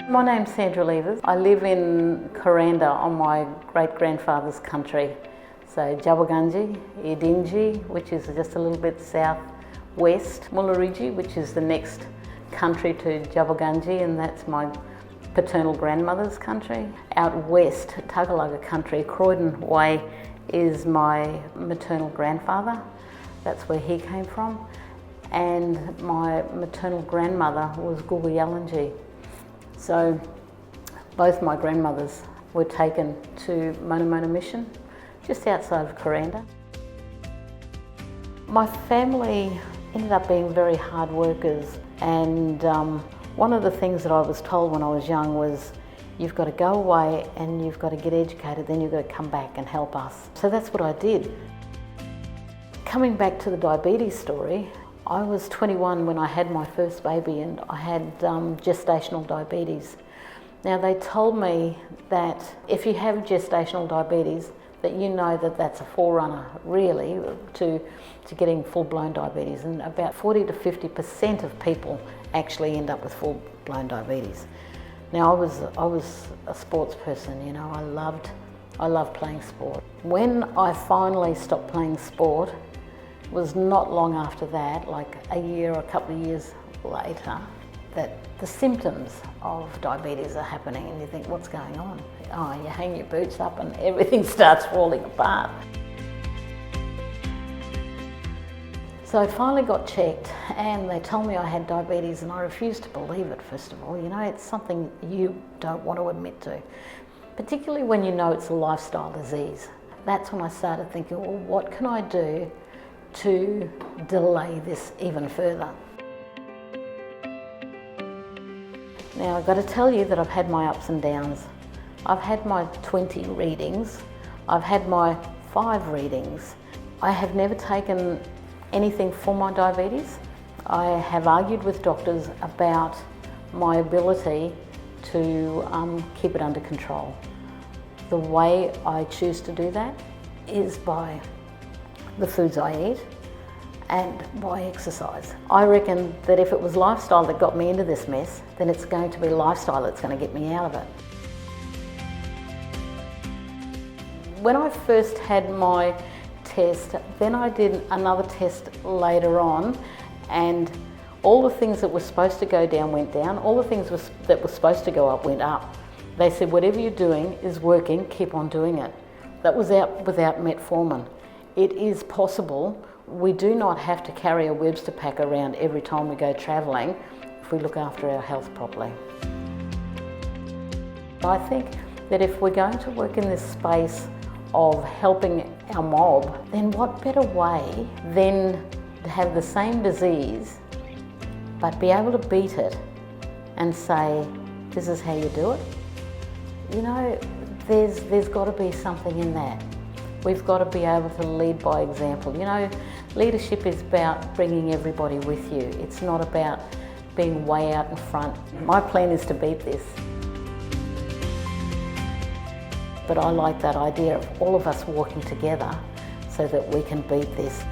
My name's Sandra. I live in Kuranda on my great-grandfather's country. So Djabuganjdji, Yidinji, which is just a little bit south-west, Muluridji, which is the next country to Djabuganjdji, and that's my paternal grandmother's country. Out west, Tagalaga country, Croydon way, is my maternal grandfather. That's where he came from. And my maternal grandmother was Kuku Yalanji. So both my grandmothers were taken to Mona Mission, just outside of Kuranda. My family ended up being very hard workers, and one of the things that I was told when I was young was, you've got to go away and you've got to get educated, then you've got to come back and help us. So that's what I did. Coming back to the diabetes story, I was 21 when I had my first baby, and I had gestational diabetes. Now, they told me that if you have gestational diabetes, that you know that that's a forerunner really to getting full-blown diabetes, and about 40 to 50% of people actually end up with full-blown diabetes. Now, I was a sports person, you know, I loved playing sport. When I finally stopped playing sport, was not long after that, like a year or a couple of years later, that the symptoms of diabetes are happening, and you think, what's going on? Oh, you hang your boots up and everything starts falling apart. So I finally got checked and they told me I had diabetes, and I refused to believe it, first of all. You know, it's something you don't want to admit to, particularly when you know it's a lifestyle disease. That's when I started thinking, well, what can I do to delay this even further? Now, I've got to tell you that I've had my ups and downs. I've had my 20 readings, I've had my 5 readings. I have never taken anything for my diabetes. I have argued with doctors about my ability to keep it under control. The way I choose to do that is by the foods I eat and by exercise. I reckon that if it was lifestyle that got me into this mess, then it's going to be lifestyle that's going to get me out of it. When I first had my test, then I did another test later on, and all the things that were supposed to go down went down, all the things that were supposed to go up went up. They said, whatever you're doing is working, keep on doing it. That was without metformin. It is possible. We do not have to carry a Webster pack around every time we go travelling if we look after our health properly. I think that if we're going to work in this space of helping our mob, then what better way than to have the same disease but be able to beat it and say, this is how you do it? You know, there's got to be something in that. We've got to be able to lead by example. You know, leadership is about bringing everybody with you. It's not about being way out in front. My plan is to beat this. But I like that idea of all of us working together so that we can beat this.